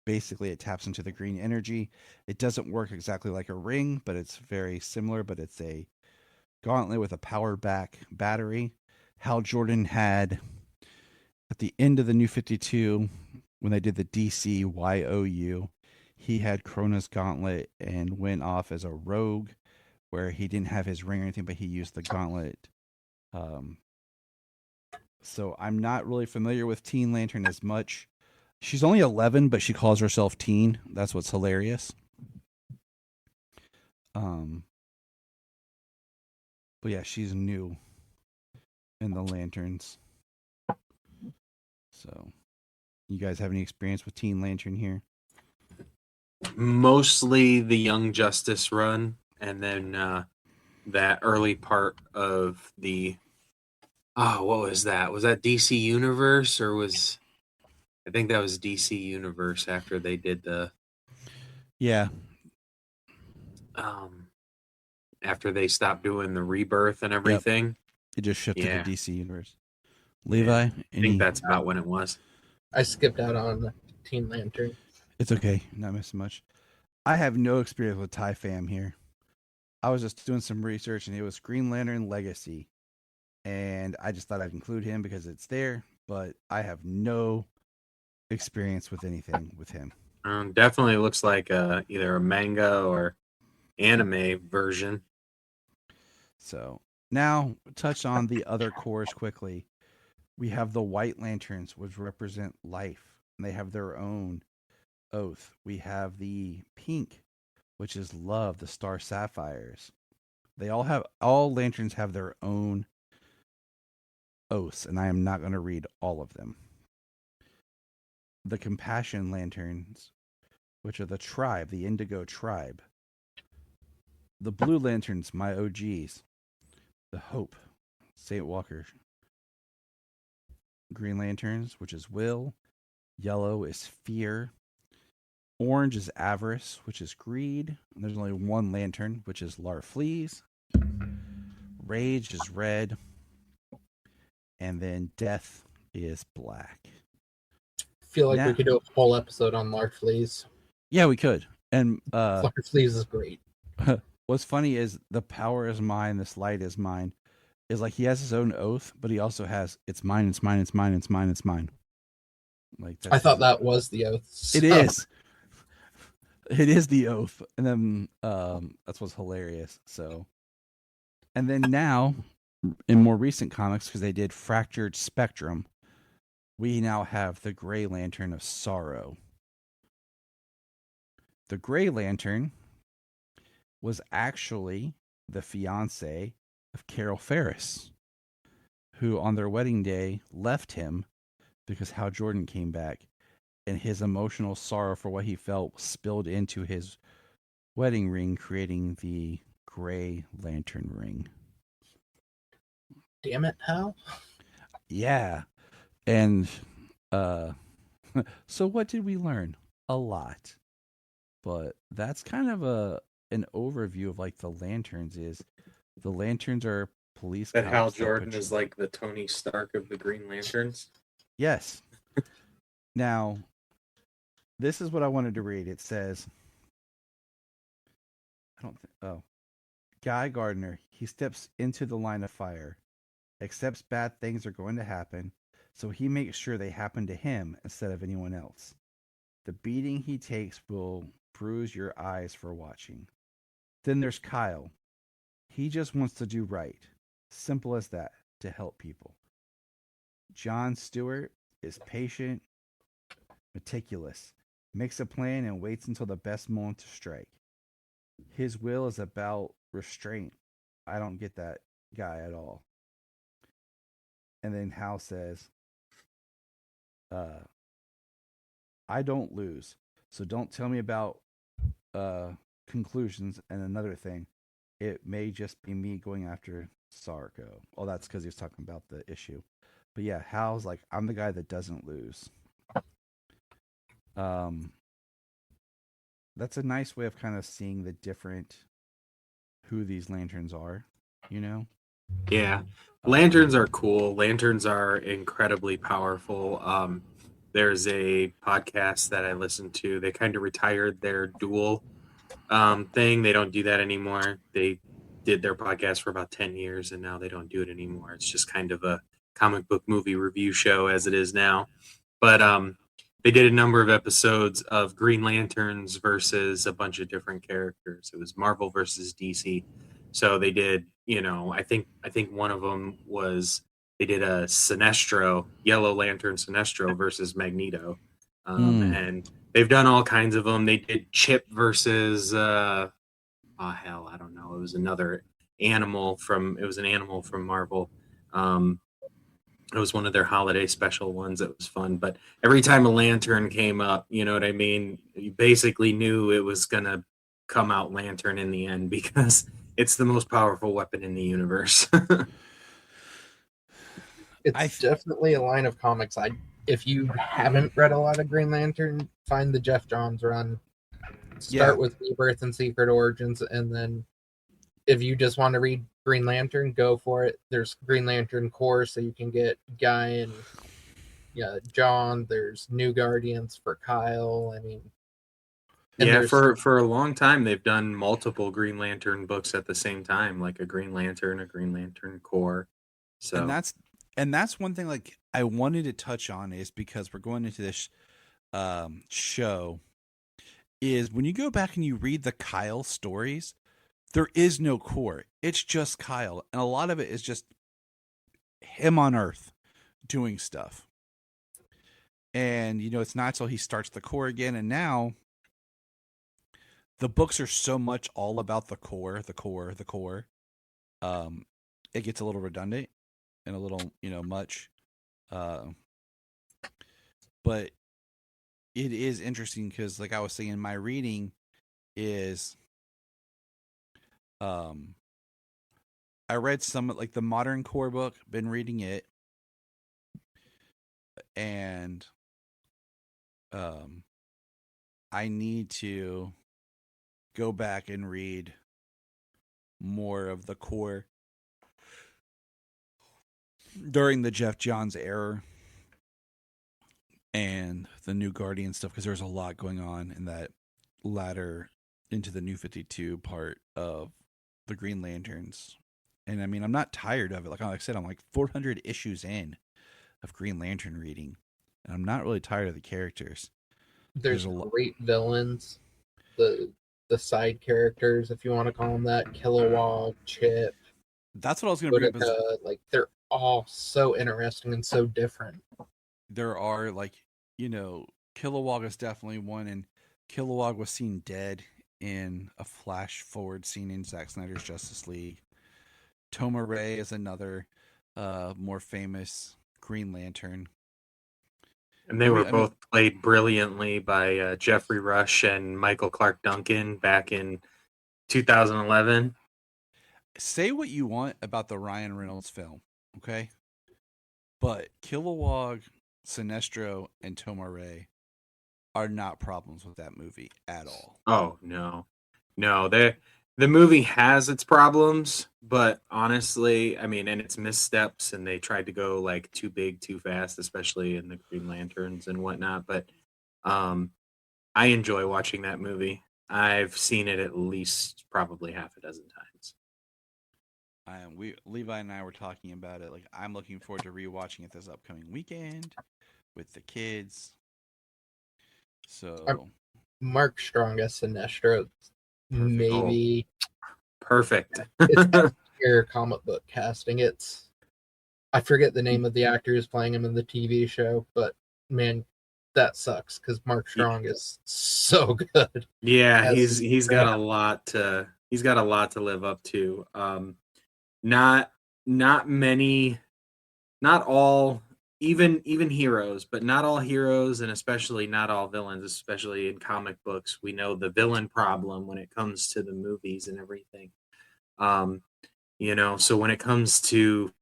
Basically, it taps into the green energy. It doesn't work exactly like a ring, but it's very similar. But it's a gauntlet with a powered back battery. Hal Jordan had, at the end of the New 52, when they did the DCYOU, he had Krona's gauntlet and went off as a rogue, where he didn't have his ring or anything, but he used the gauntlet. So I'm not really familiar with Teen Lantern as much. She's only 11, but she calls herself Teen. That's what's hilarious. But yeah, she's new in the Lanterns. So, you guys have any experience with Teen Lantern here? Mostly the Young Justice run, and then that early part of the what was that? Was that DC Universe, or was I think that was DC Universe after they did the after they stopped doing the rebirth and everything. It just shifted Yeah. to DC universe. Levi, I think that's about when it was. I skipped out on Teen Lantern. It's okay, not missing much. I have no experience with Tie Fam here. I was just doing some research, and it was Green Lantern Legacy, and I just thought I'd include him because it's there. But I have no experience with anything with him. Definitely looks like either a manga or anime version. So now touch on the other cores quickly. We have the White Lanterns, which represent life, and they have their own oath. We have the pink, which is love, the Star Sapphires. All lanterns have their own oaths, and I am not going to read all of them. The Compassion Lanterns, which are the tribe, the Indigo tribe. The Blue Lanterns, my OGs. The Hope, St. Walker. Green Lanterns, which is will. Yellow is fear. Orange is avarice, which is greed. And there's only one lantern, which is Larfleeze. Rage is red. And then death is black. I feel like we could do a whole episode on Larfleeze. Yeah, we could. And Larfleeze is great. What's funny is the power is mine, this light is mine. Is like he has his own oath, but he also has it's mine, it's mine, it's mine, it's mine, it's mine. Like I thought that was the oath. So. It is. It is the oath, and then that's what's hilarious. So, and then now, in more recent comics, because they did Fractured Spectrum, we now have the Gray Lantern of Sorrow. The Gray Lantern was actually the fiance of Carol Ferris, who on their wedding day left him because Hal Jordan came back, and his emotional sorrow for what he felt spilled into his wedding ring, creating the Gray Lantern ring. Damn it, Hal. Yeah. And so what did we learn? A lot. But that's kind of an overview of like the lanterns is the lanterns are police. That Hal Jordan is like the Tony Stark of the Green Lanterns. Yes. Now, this is what I wanted to read. It says, Guy Gardner, he steps into the line of fire, accepts bad things are going to happen, so he makes sure they happen to him instead of anyone else. The beating he takes will bruise your eyes for watching. Then there's Kyle. He just wants to do right. Simple as that, to help people. John Stewart is patient, meticulous, makes a plan and waits until the best moment to strike. His will is about restraint. I don't get that guy at all. And then Hal says, I don't lose, so don't tell me about conclusions. And another thing, it may just be me going after Sarko. Oh, that's because he was talking about the issue. But yeah, Hal's like, I'm the guy that doesn't lose. That's a nice way of kind of seeing the different who these lanterns are, you know? Yeah. Lanterns are cool. Lanterns are incredibly powerful. There's a podcast that I listened to. They kind of retired their dual thing. They don't do that anymore. They did their podcast for about 10 years, and now they don't do it anymore. It's just kind of a comic book movie review show as it is now. But they did a number of episodes of Green Lanterns versus a bunch of different characters. It was Marvel versus DC. So they did, I think one of them was they did a Sinestro, Yellow Lantern Sinestro versus Magneto. And they've done all kinds of them. They did Chip versus I don't know. It was another animal from Marvel. It was one of their holiday special ones. It was fun. But every time a lantern came up, you know what I mean? You basically knew it was going to come out Lantern in the end because it's the most powerful weapon in the universe. It's definitely a line of comics. If you haven't read a lot of Green Lantern, find the Jeff Johns run. Start with Rebirth and Secret Origins, and then if you just want to read Green Lantern, go for it. There's Green Lantern Corps, so you can get Guy and John. There's New Guardians for Kyle. I mean, and Yeah, there's for a long time they've done multiple Green Lantern books at the same time, like a Green Lantern Corps. So and that's one thing like I wanted to touch on is because we're going into this show is when you go back and you read the Kyle stories, there is no core. It's just Kyle, and a lot of it is just him on Earth doing stuff. And it's not until he starts the core again, and now the books are so much all about the core. It gets a little redundant and a little, much. But it is interesting because, like I was saying, my reading is, I read some like the Modern Core book, been reading it, and I need to go back and read more of the core during the Jeff Johns era and the New Guardian stuff, because there's a lot going on in that latter into the New 52 part of the Green Lanterns. And I mean, I'm not tired of it. Like I said, I'm like 400 issues in of Green Lantern reading, and I'm not really tired of the characters. There's great villains. The side characters, if you want to call them that, Kilowog, Chip. That's what I was going to bring up. Like they're all so interesting and so different. There are Kilowog is definitely one, and Kilowog was seen dead in a flash forward scene in Zack Snyder's Justice League. Toma Ray is another more famous Green Lantern. And they were both played brilliantly by Jeffrey Rush and Michael Clark Duncan back in 2011. Say what you want about the Ryan Reynolds film, okay? But Kilowog, Sinestro, and Toma Ray are not problems with that movie at all. Oh, no. No, the movie has its problems, but honestly, I mean, and its missteps, and they tried to go like too big, too fast, especially in the Green Lanterns and whatnot. But I enjoy watching that movie. I've seen it at least probably half a dozen times. Levi and I were talking about it. Like, I'm looking forward to rewatching it this upcoming weekend with the kids. So Mark Strong as Sinestro. Maybe perfect. It's your comic book casting. I forget the name of the actor who's playing him in the TV show, but man, that sucks because Mark Strong is so good. Yeah, he's got a lot to live up to. Not many, not all, even heroes, but not all heroes, and especially not all villains, especially in comic books. We know the villain problem when it comes to the movies and everything. So when it comes to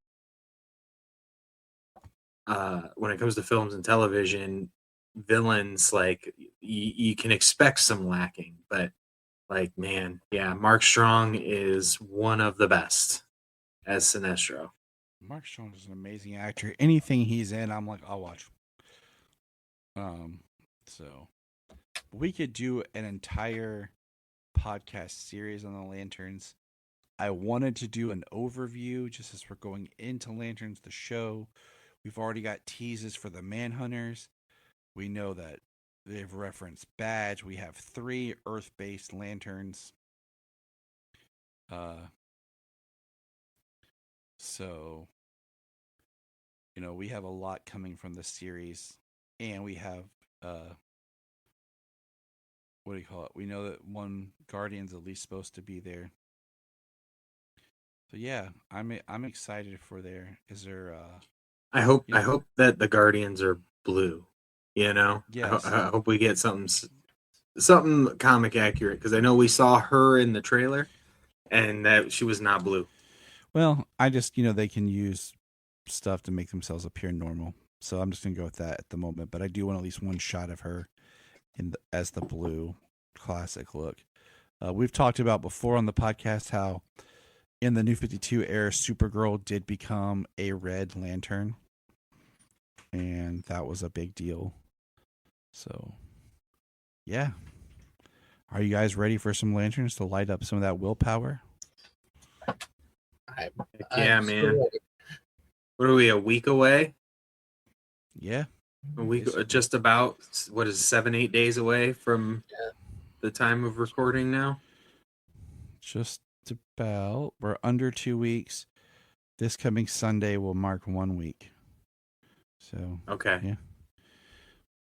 films and television, villains, like you can expect some lacking, but like, man, yeah, Mark Strong is one of the best as Sinestro. Mark Strong is an amazing actor. Anything he's in, I'm like, I'll watch. So we could do an entire podcast series on the Lanterns. I wanted to do an overview just as we're going into Lanterns, the show. We've already got teases for the Manhunters. We know that they've referenced Badge. We have 3 Earth-based Lanterns. So, we have a lot coming from the series, and we have, what do you call it? We know that one Guardian's at least supposed to be there. So yeah, I'm excited for there. Is there? I hope that the Guardians are blue. Yes. I hope we get something comic accurate, because I know we saw her in the trailer, and that she was not blue. Well, I just they can use stuff to make themselves appear normal, so I'm just gonna go with that at the moment. But I do want at least one shot of her as the blue classic look. We've talked about before on the podcast how in the New 52 era, Supergirl did become a Red Lantern, and that was a big deal. So, yeah. Are you guys ready for some lanterns to light up some of that willpower? Yeah, man. What are we, a week away? Yeah. A week, just about, what is it, 7-8 days away from the time of recording now? Just about. We're under 2 weeks. This coming Sunday will mark 1 week. So, okay. Yeah.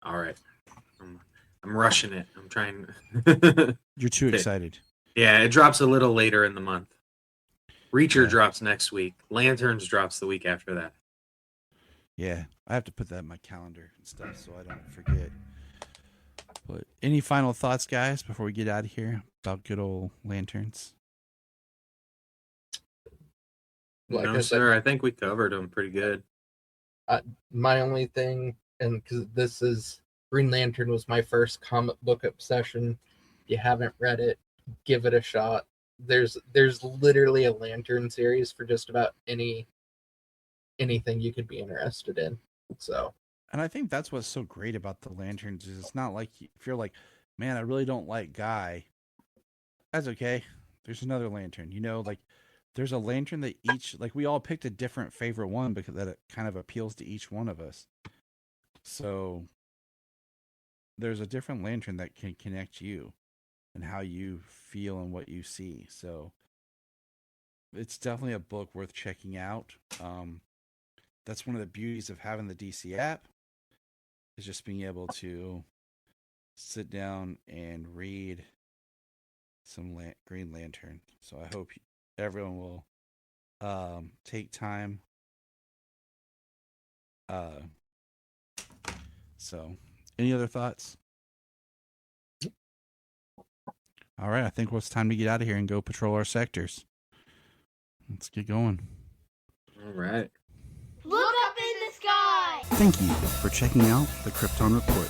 All right. I'm rushing it. I'm trying. You're too excited. Yeah, it drops a little later in the month. Reacher Yeah. drops next week. Lanterns drops the week after that. Yeah, I have to put that in my calendar and stuff so I don't forget. But any final thoughts, guys, before we get out of here about good old lanterns? No, sir. I think we covered them pretty good. My only thing, and because this is Green Lantern was my first comic book obsession. If you haven't read it, give it a shot. There's literally a Lantern series for just about anything you could be interested in. So, and I think that's what's so great about the lanterns is it's not like if you're like, man, I really don't like Guy. That's okay. There's another lantern. Like there's a lantern that each, like we all picked a different favorite one because that it kind of appeals to each one of us. So there's a different lantern that can connect you and how you feel and what you see. So it's definitely a book worth checking out. That's one of the beauties of having the DC app is just being able to sit down and read some Green Lantern. So I hope everyone will take time. So any other thoughts? All right, I think it's time to get out of here and go patrol our sectors. Let's get going. All right. Look up in the sky! Thank you for checking out the Krypton Report.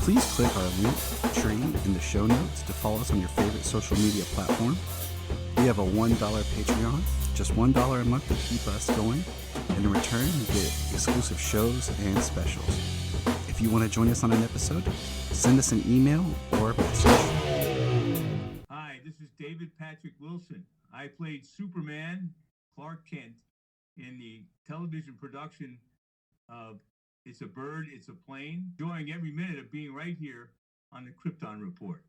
Please click our link tree in the show notes to follow us on your favorite social media platform. We have a $1 Patreon, just $1 a month to keep us going. And in return, you get exclusive shows and specials. If you want to join us on an episode, send us an email or message. Hi, this is David Patrick Wilson. I played Superman, Clark Kent, in the television production of It's a Bird, It's a Plane, enjoying every minute of being right here on the Krypton Report.